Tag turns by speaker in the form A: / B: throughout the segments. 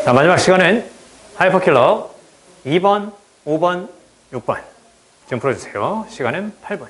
A: 자, 마지막 시간은 하이퍼킬러 2번, 5번, 6번 좀 풀어주세요. 시간은 8분.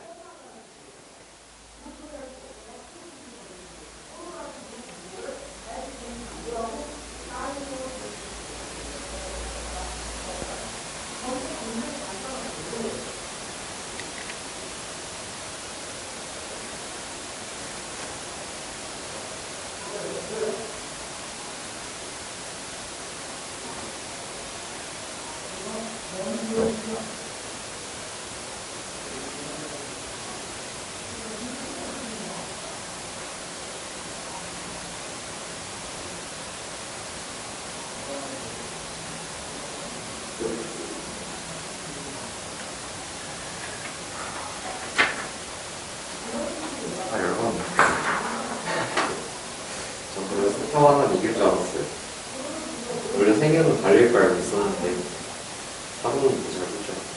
B: 하나는 이길 줄 알았어요. 원래 3개는 달릴 걸 알고 있었는데 4번은 못 잡을 줄 알았어요.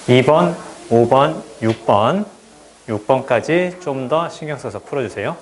A: 2번, 5번, 6번, 6번까지 좀 더 신경 써서 풀어주세요.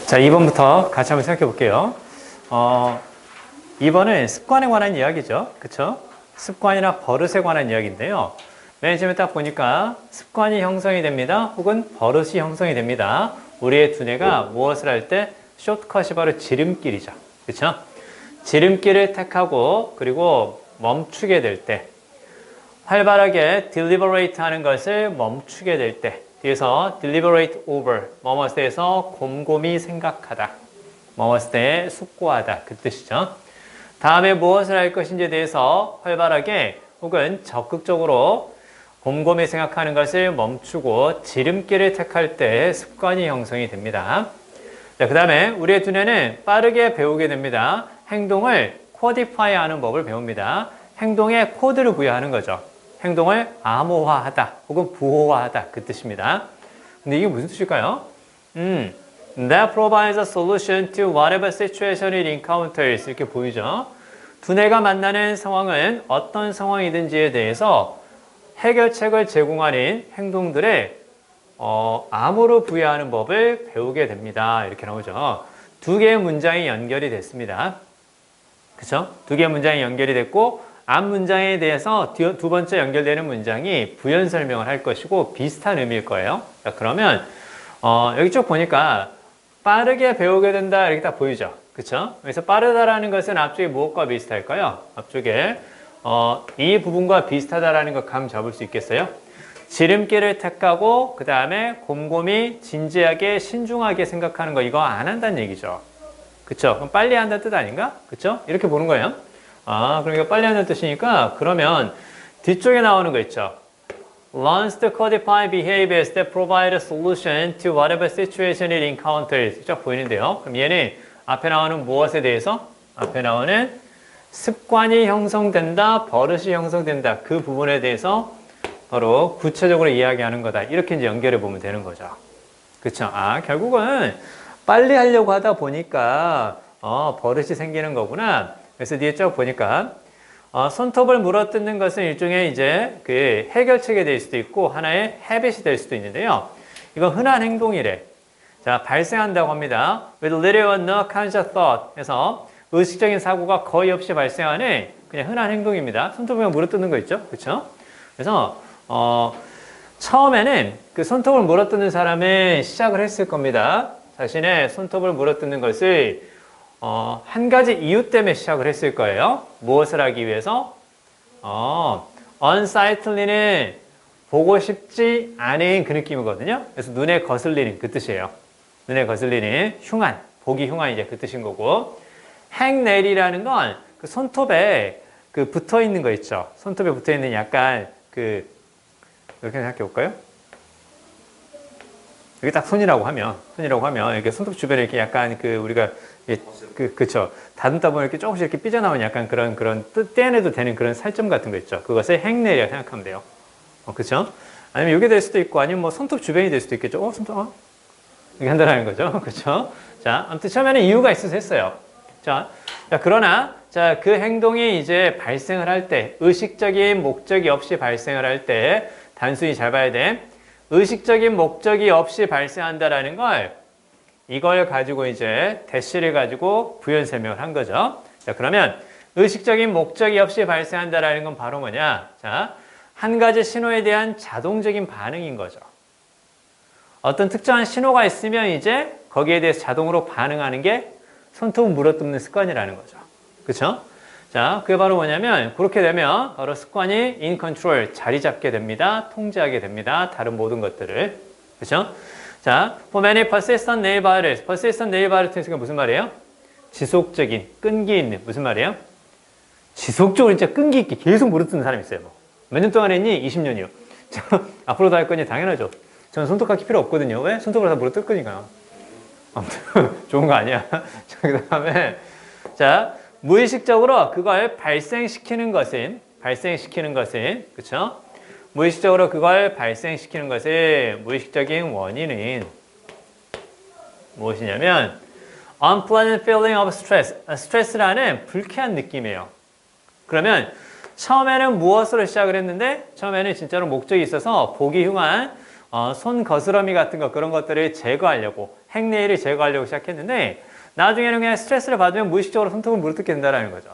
A: 자, 2번부터 같이 한번 생각해 볼게요. 2번은 습관에 관한 이야기죠. 그쵸? 습관이나 버릇에 관한 이야기인데요. 맨 처음에 딱 보니까 습관이 형성이 됩니다. 혹은 버릇이 형성이 됩니다. 우리의 두뇌가 무엇을 할 때 숏컷이 바로 지름길이죠. 그쵸? 지름길을 택하고 그리고 멈추게 될 때, 활발하게 deliberate 하는 것을 멈추게 될 때, 뒤에서 deliberate over, 뭐뭐에 대해서 곰곰이 생각하다, 뭐뭐에 대해 숙고하다, 그 뜻이죠. 다음에 무엇을 할 것인지에 대해서 활발하게 혹은 적극적으로 곰곰이 생각하는 것을 멈추고 지름길을 택할 때 습관이 형성이 됩니다. 자, 그 다음에 우리의 두뇌는 빠르게 배우게 됩니다. 행동을 코디파이 하는 법을 배웁니다. 행동에 코드를 부여하는 거죠. 행동을 암호화하다 혹은 부호화하다, 그 뜻입니다. 근데 이게 무슨 뜻일까요? That provides a solution to whatever situation it encounters, 이렇게 보이죠. 두뇌가 만나는 상황은 어떤 상황이든지에 대해서 해결책을 제공하는 행동들에 암호로 부여하는 법을 배우게 됩니다. 이렇게 나오죠. 두 개의 문장이 연결이 됐습니다. 그렇죠? 두 개의 문장이 연결이 됐고 앞 문장에 대해서 두 번째 연결되는 문장이 부연 설명을 할 것이고 비슷한 의미일 거예요. 자, 그러면 여기 쭉 보니까 빠르게 배우게 된다 이렇게 딱 보이죠. 그렇죠? 그래서 빠르다라는 것은 앞쪽에 무엇과 비슷할까요? 앞쪽에 이 부분과 비슷하다라는 거 감 잡을 수 있겠어요? 지름길을 택하고 그 다음에 곰곰이 진지하게 신중하게 생각하는 거, 이거 안 한다는 얘기죠. 그쵸? 그럼 빨리 한다는 뜻 아닌가? 그쵸? 이렇게 보는 거예요. 그럼 이거 빨리 한다는 뜻이니까 그러면 뒤쪽에 나오는 거 있죠. Learns to codify behaviors that provide a solution to whatever situation it encounters. 쫙 보이는데요. 그럼 얘는 앞에 나오는 무엇에 대해서? 앞에 나오는 습관이 형성된다, 버릇이 형성된다, 그 부분에 대해서 바로 구체적으로 이야기하는 거다. 이렇게 이제 연결해 보면 되는 거죠. 그쵸? 결국은 빨리 하려고 하다 보니까 버릇이 생기는 거구나. 그래서 뒤에 쭉 보니까 손톱을 물어뜯는 것은 일종의 이제 그 해결책이 될 수도 있고 하나의 헤빗이 될 수도 있는데요. 이건 흔한 행동이래. 자, 발생한다고 합니다. With little or no conscious thought. 해서 의식적인 사고가 거의 없이 발생하는 그냥 흔한 행동입니다. 손톱을 그냥 물어뜯는 거 있죠? 그렇죠? 그래서 처음에는 그 손톱을 물어뜯는 사람은 시작을 했을 겁니다. 자신의 손톱을 물어뜯는 것을 한 가지 이유 때문에 시작을 했을 거예요. 무엇을 하기 위해서? unsightly는 보고 싶지 않은 그 느낌이거든요. 그래서 눈에 거슬리는 그 뜻이에요. 눈에 거슬리는 흉한, 보기 흉한 이제 그 뜻인 거고, 행내리라는 건 그 손톱에 그 붙어 있는 거 있죠. 손톱에 붙어 있는 약간 그 이렇게 생각해 볼까요? 여기 딱 손이라고 하면 이렇게 손톱 주변에 이렇게 약간 그 우리가 그쵸. 다듬다 보면 이렇게 조금씩 이렇게 삐져나오는 약간 그런 떼내도 되는 그런 살점 같은 거 있죠. 그것을 행내리라 생각하면 돼요. 그쵸? 아니면 이게 될 수도 있고, 아니면 뭐 손톱 주변이 될 수도 있겠죠. 손톱, 이렇게 한다는 거죠. 그쵸? 자, 아무튼 처음에는 이유가 있어서 했어요. 자, 그러나, 그 행동이 이제 발생을 할 때, 의식적인 목적이 없이 발생을 할 때, 단순히 잘 봐야 돼. 의식적인 목적이 없이 발생한다라는 걸, 이걸 가지고 이제 대시를 가지고 부연 설명을 한 거죠. 자, 그러면 의식적인 목적이 없이 발생한다라는 건 바로 뭐냐? 자, 한 가지 신호에 대한 자동적인 반응인 거죠. 어떤 특정한 신호가 있으면 이제 거기에 대해서 자동으로 반응하는 게 손톱을 물어뜯는 습관이라는 거죠. 그렇죠? 자, 그게 바로 뭐냐면 그렇게 되면 바로 습관이 in control, 자리 잡게 됩니다. 통제하게 됩니다. 다른 모든 것들을. 그렇죠? 자, for many persistent nail bites. persistent nail bites가 무슨 말이에요? 지속적인, 끈기 있는, 무슨 말이에요? 지속적으로 진짜 끈기 있게 계속 물어뜯는 사람이 있어요. 뭐. 몇 년 동안 했니? 20년이요. 앞으로도 할 거니? 당연하죠. 저는 손톱 깎기 필요 없거든요. 왜? 손톱으로 다 물어뜯을 거니까. 아무튼 좋은 거 아니야. 자, 그 다음에 자, 무의식적으로 그걸 발생시키는 것은 그쵸? 무의식적으로 그걸 발생시키는 것은 무의식적인 원인은 무엇이냐면 unpleasant feeling of stress. 스트레스라는 불쾌한 느낌이에요. 그러면 처음에는 무엇으로 시작을 했는데 처음에는 진짜로 목적이 있어서 보기 흉한 손 거스러미 같은 거 그런 것들을 제거하려고 행내일을 제거하려고 시작했는데 나중에는 그냥 스트레스를 받으면 무의식적으로 손톱을 물어뜯게 된다는 거죠.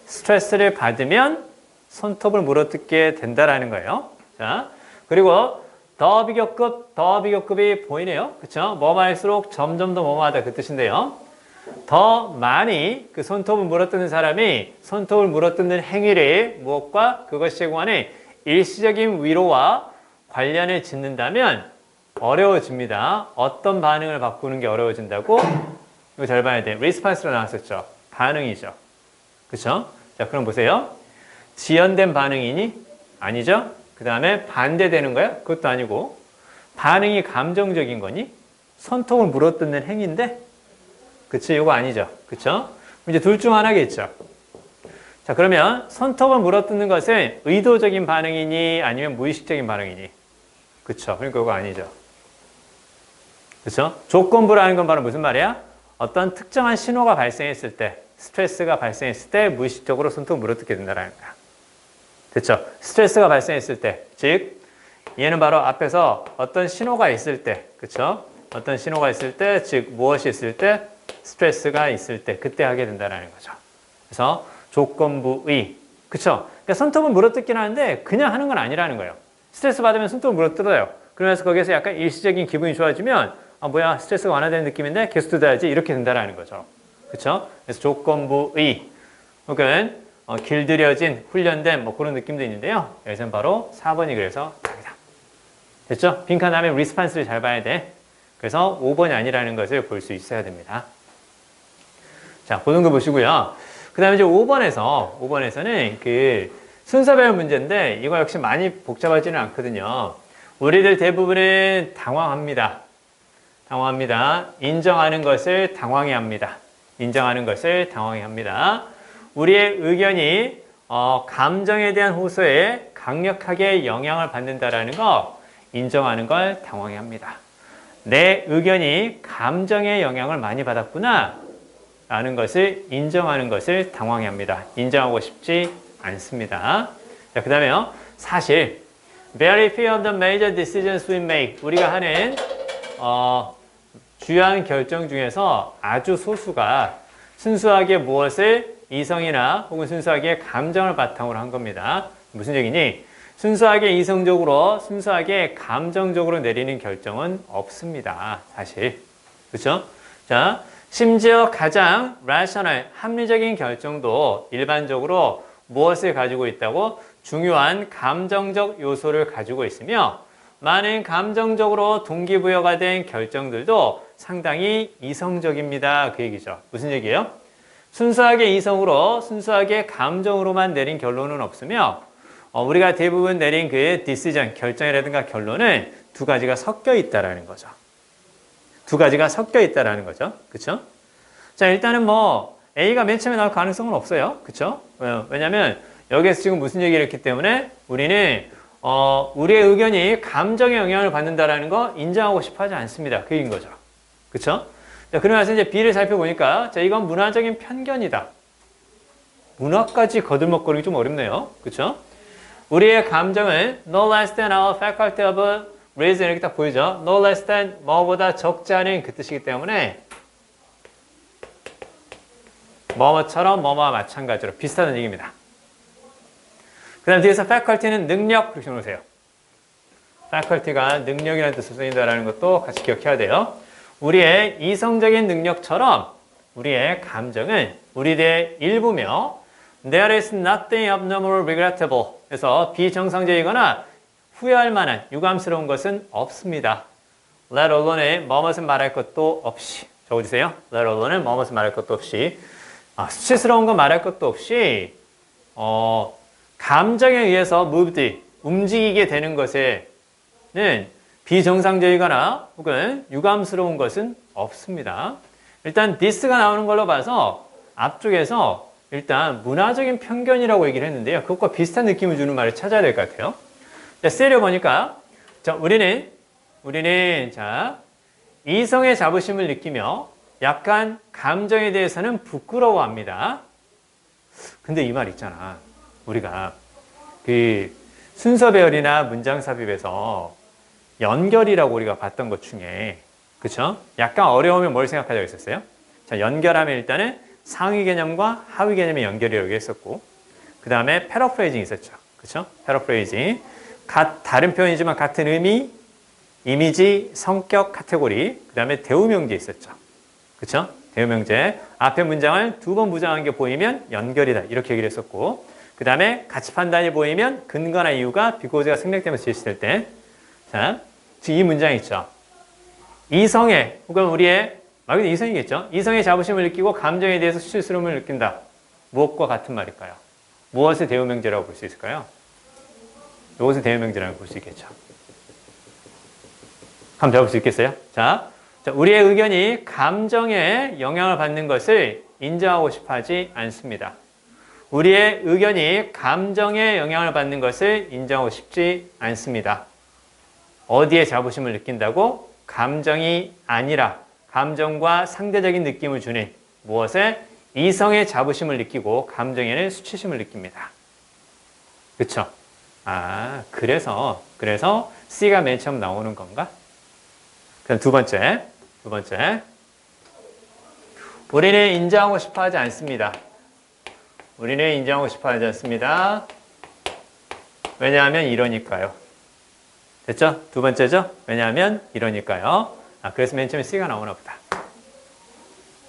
A: 스트레스를 받으면 손톱을 물어뜯게 된다는 거예요. 자, 그리고 더 비교급이 보이네요. 그쵸? 뭐할수록 점점 더 뭐하다 그 뜻인데요. 더 많이 그 손톱을 물어뜯는 사람이 손톱을 물어뜯는 행위를 무엇과 그것이 제공하는 일시적인 위로와 관련을 짓는다면 어려워집니다. 어떤 반응을 바꾸는 게 어려워진다고? 이거 잘 봐야 돼. 리스폰스로 나왔었죠. 반응이죠. 그쵸? 자, 그럼 보세요. 지연된 반응이니? 아니죠? 그 다음에 반대되는 거야? 그것도 아니고. 반응이 감정적인 거니? 손톱을 물어뜯는 행위인데? 그치? 이거 아니죠. 그쵸? 이제 둘 중 하나겠죠. 자, 그러면 손톱을 물어뜯는 것은 의도적인 반응이니? 아니면 무의식적인 반응이니? 그쵸? 그러니까 이거 아니죠. 그쵸? 조건부라는 건 바로 무슨 말이야? 어떤 특정한 신호가 발생했을 때, 스트레스가 발생했을 때 무의식적으로 손톱을 물어뜯게 된다는 거야. 됐죠? 스트레스가 발생했을 때, 즉 얘는 바로 앞에서 어떤 신호가 있을 때, 그쵸? 어떤 신호가 있을 때, 즉 무엇이 있을 때, 스트레스가 있을 때, 그때 하게 된다는 거죠. 그래서 조건부의, 그쵸? 그러니까 손톱은 물어뜯긴 하는데 그냥 하는 건 아니라는 거예요. 스트레스 받으면 손톱을 물어뜯어요. 그러면서 거기에서 약간 일시적인 기분이 좋아지면 뭐야 스트레스가 완화되는 느낌인데 계속 뜯어야지 이렇게 된다는 거죠. 그렇죠? 그래서 조건부의 혹은 길들여진 훈련된 뭐 그런 느낌도 있는데요. 여기서는 바로 4번이 그래서 답이다. 됐죠? 빈칸 다음에 리스판스를 잘 봐야 돼. 그래서 5번이 아니라는 것을 볼 수 있어야 됩니다. 자, 보는 거 보시고요. 그 다음에 이제 5번에서는 그 순서별 문제인데 이거 역시 많이 복잡하지는 않거든요. 우리들 대부분은 당황합니다. 인정하는 것을 당황해 합니다. 우리의 의견이 감정에 대한 호소에 강력하게 영향을 받는다라는 거 인정하는 걸 당황해 합니다. 내 의견이 감정의 영향을 많이 받았구나 라는 것을 인정하는 것을 당황해 합니다. 인정하고 싶지 않습니다. 자, 그 다음에요. 사실 Very few of the major decisions we make. 우리가 하는 주요한 결정 중에서 아주 소수가 순수하게 무엇을 이성이나 혹은 순수하게 감정을 바탕으로 한 겁니다. 무슨 얘기니? 순수하게 이성적으로, 순수하게 감정적으로 내리는 결정은 없습니다. 사실. 그렇죠? 자, 심지어 가장 rational, 합리적인 결정도 일반적으로 무엇을 가지고 있다고? 중요한 감정적 요소를 가지고 있으며 많은 감정적으로 동기부여가 된 결정들도 상당히 이성적입니다. 그 얘기죠. 무슨 얘기예요? 순수하게 이성으로, 순수하게 감정으로만 내린 결론은 없으며 우리가 대부분 내린 그 decision, 결정이라든가 결론은 두 가지가 섞여 있다라는 거죠. 두 가지가 섞여 있다라는 거죠. 그렇죠? 자, 일단은 뭐 A가 맨 처음에 나올 가능성은 없어요. 그렇죠? 왜냐면 여기에서 지금 무슨 얘기를 했기 때문에 우리는 우리의 의견이 감정에 영향을 받는다라는 거 인정하고 싶어 하지 않습니다. 그 얘기인 거죠. 그렇죠? 자, 그러면서 이제 B를 살펴보니까 자, 이건 문화적인 편견이다. 문화까지 거들먹거리기 좀 어렵네요. 그렇죠? 우리의 감정은 no less than our faculty of reason 이렇게 딱 보이죠? no less than 뭐보다 적지 않은 그 뜻이기 때문에 뭐뭐처럼 뭐뭐와 마찬가지로 비슷하다는 얘기입니다. 그 다음 뒤에서 faculty는 능력 그렇게 놓으세요. faculty가 능력이라는 뜻을 쓰인다는 것도 같이 기억해야 돼요. 우리의 이성적인 능력처럼 우리의 감정은 우리의 일부며 there is nothing abnormal regrettable 그래서 비정상적이거나 후회할 만한 유감스러운 것은 없습니다. let alone에 뭐뭇은 말할 것도 없이 적어주세요. let alone은 뭐뭇은 말할 것도 없이 수치스러운 거 말할 것도 없이 감정에 의해서 moved, 움직이게 되는 것에는 비정상적이거나 혹은 유감스러운 것은 없습니다. 일단 this가 나오는 걸로 봐서 앞쪽에서 일단 문화적인 편견이라고 얘기를 했는데요. 그것과 비슷한 느낌을 주는 말을 찾아야 될 것 같아요. 자, 쓰려 보니까 자, 우리는 자, 이성의 자부심을 느끼며 약간 감정에 대해서는 부끄러워합니다. 근데 이 말 있잖아. 우리가 그 순서 배열이나 문장 삽입에서 연결이라고 우리가 봤던 것 중에 그쵸? 약간 어려우면 뭘 생각하자고 했었어요? 자, 연결하면 일단은 상위 개념과 하위 개념의 연결이라고 했었고 그 다음에 패러프레이징 있었죠. 그쵸? 패러프레이징 다른 표현이지만 같은 의미, 이미지, 성격, 카테고리 그 다음에 대우명제 있었죠. 그쵸? 대우명제 앞에 문장을 두 번 부정한 게 보이면 연결이다 이렇게 얘기를 했었고 그 다음에 가치 판단이 보이면 근거나 이유가 비고즈가 생략되면서 제시될 때 자, 지금 이 문장 있죠. 이성의 혹은 우리의 말 그대로 이성이겠죠. 이성의 자부심을 느끼고 감정에 대해서 수치스러움을 느낀다. 무엇과 같은 말일까요? 무엇을 대우명제라고 볼 수 있을까요? 이것을 대우명제라고 볼 수 있겠죠. 한번 배워볼 수 있겠어요? 자, 우리의 의견이 감정에 영향을 받는 것을 인정하고 싶어 하지 않습니다. 우리의 의견이 감정에 영향을 받는 것을 인정하고 싶지 않습니다. 어디에 자부심을 느낀다고? 감정이 아니라 감정과 상대적인 느낌을 주는 무엇에? 이성의 자부심을 느끼고 감정에는 수치심을 느낍니다. 그쵸? 그래서 C가 맨 처음 나오는 건가? 그럼 두 번째. 우리는 인정하고 싶어 하지 않습니다. 우리는 인정하고 싶어 하지 않습니다. 왜냐하면 이러니까요. 됐죠? 두 번째죠? 왜냐하면 이러니까요. 그래서 맨 처음에 C가 나오나 보다.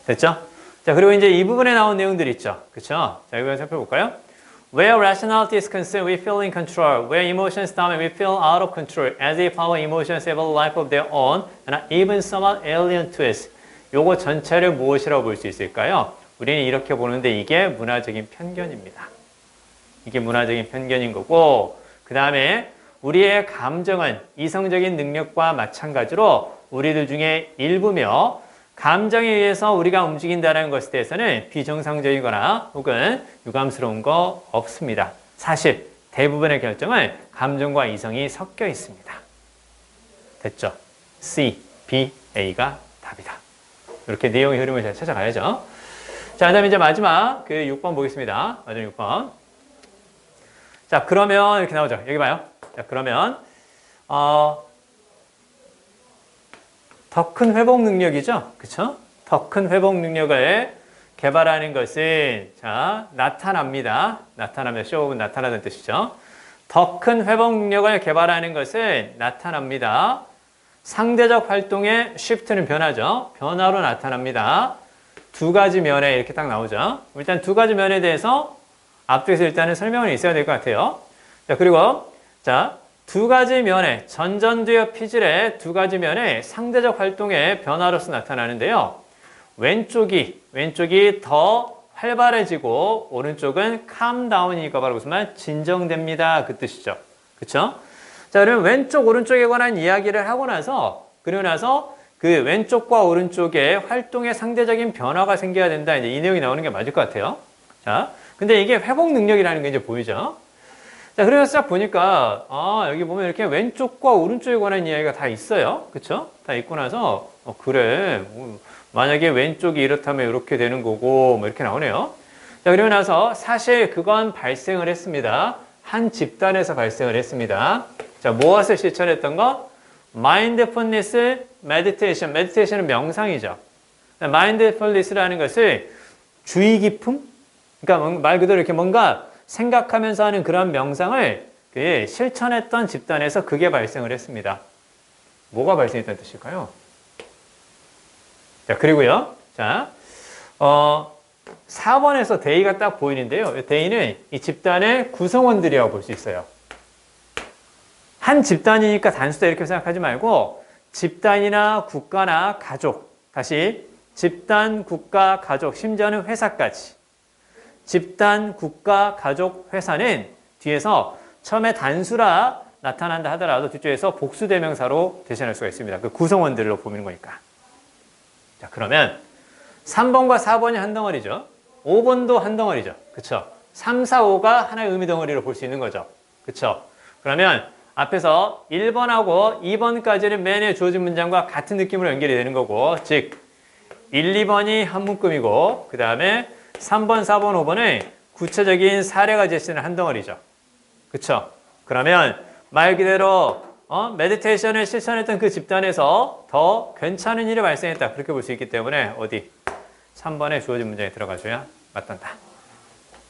A: 됐죠? 자, 그리고 이제 이 부분에 나온 내용들 있죠. 그쵸? 자, 이거 살펴볼까요? Where rationality is concerned, we feel in control. Where emotions dominate, we feel out of control. As if our emotions have a life of their own and are even somewhat alien to us. 요거 전체를 무엇이라고 볼 수 있을까요? 우리는 이렇게 보는데 이게 문화적인 편견입니다. 이게 문화적인 편견인 거고 그 다음에 우리의 감정은 이성적인 능력과 마찬가지로 우리들 중에 일부며 감정에 의해서 우리가 움직인다는 것에 대해서는 비정상적이거나 혹은 유감스러운 거 없습니다. 사실 대부분의 결정은 감정과 이성이 섞여 있습니다. 됐죠? C, B, A가 답이다. 이렇게 내용의 흐름을 잘 찾아가야죠. 자, 그 다음에 이제 마지막 그 6번 보겠습니다. 마지막 6번. 자, 그러면 이렇게 나오죠. 여기 봐요. 자, 그러면 더 큰 회복 능력이죠. 그쵸? 더 큰 회복 능력을 개발하는 것은, 자, 나타납니다. 나타나면 쇼업은 나타나는 뜻이죠. 더 큰 회복 능력을 개발하는 것은 나타납니다. 상대적 활동의 shift는 변화죠. 변화로 나타납니다. 두 가지 면에 이렇게 딱 나오죠. 일단 두 가지 면에 대해서 앞쪽에서 일단은 설명은 있어야 될 것 같아요. 자, 그리고, 자, 두 가지 면에, 전전두엽 피질의 두 가지 면에 상대적 활동의 변화로서 나타나는데요. 왼쪽이 더 활발해지고, 오른쪽은 calmdown이니까 바로 무슨 말? 진정됩니다. 그 뜻이죠. 그쵸? 자, 그러면 왼쪽, 오른쪽에 관한 이야기를 하고 나서, 그리고 나서 그 왼쪽과 오른쪽에 활동에 상대적인 변화가 생겨야 된다. 이제 이 내용이 나오는 게 맞을 것 같아요. 자, 근데 이게 회복 능력이라는 게 이제 보이죠? 자, 그래서 딱 보니까, 여기 보면 이렇게 왼쪽과 오른쪽에 관한 이야기가 다 있어요. 그쵸? 다 있고 나서, 그래. 만약에 왼쪽이 이렇다면 이렇게 되는 거고, 뭐 이렇게 나오네요. 자, 그리고 나서 사실 그건 발생을 했습니다. 한 집단에서 발생을 했습니다. 자, 무엇을 실천했던 것? mindfulness meditation. meditation은 명상이죠. mindfulness라는 것을 주의 깊음? 그러니까 말 그대로 이렇게 뭔가 생각하면서 하는 그런 명상을 실천했던 집단에서 그게 발생을 했습니다. 뭐가 발생했다는 뜻일까요? 자, 그리고요. 자, 4번에서 데이가 딱 보이는데요. 데이는 이 집단의 구성원들이라고 볼 수 있어요. 한 집단이니까 단수다 이렇게 생각하지 말고 집단이나 국가나 가족, 다시 집단, 국가, 가족, 심지어는 회사까지. 집단, 국가, 가족, 회사는 뒤에서 처음에 단수라 나타난다 하더라도 뒤쪽에서 복수대명사로 대신할 수가 있습니다. 그 구성원들로 보이는 거니까. 자, 그러면 3번과 4번이 한 덩어리죠. 5번도 한 덩어리죠. 그쵸? 3, 4, 5가 하나의 의미 덩어리로 볼 수 있는 거죠. 그쵸? 그러면 앞에서 1번하고 2번까지는 맨에 주어진 문장과 같은 느낌으로 연결이 되는 거고, 즉 1, 2번이 한 문금이고 그 다음에 3번, 4번, 5번은 구체적인 사례가 제시되는 한 덩어리죠. 그쵸? 그러면 말 그대로 메디테이션을 실천했던 그 집단에서 더 괜찮은 일이 발생했다. 그렇게 볼 수 있기 때문에 어디? 3번에 주어진 문장에 들어가줘야 맞단다.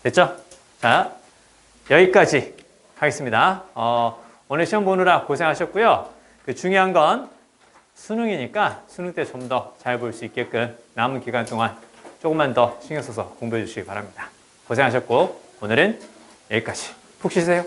A: 됐죠? 자, 여기까지 하겠습니다. 오늘 시험 보느라 고생하셨고요. 그 중요한 건 수능이니까 수능 때 좀 더 잘 볼 수 있게끔 남은 기간 동안 조금만 더 신경 써서 공부해 주시기 바랍니다. 고생하셨고 오늘은 여기까지. 푹 쉬세요.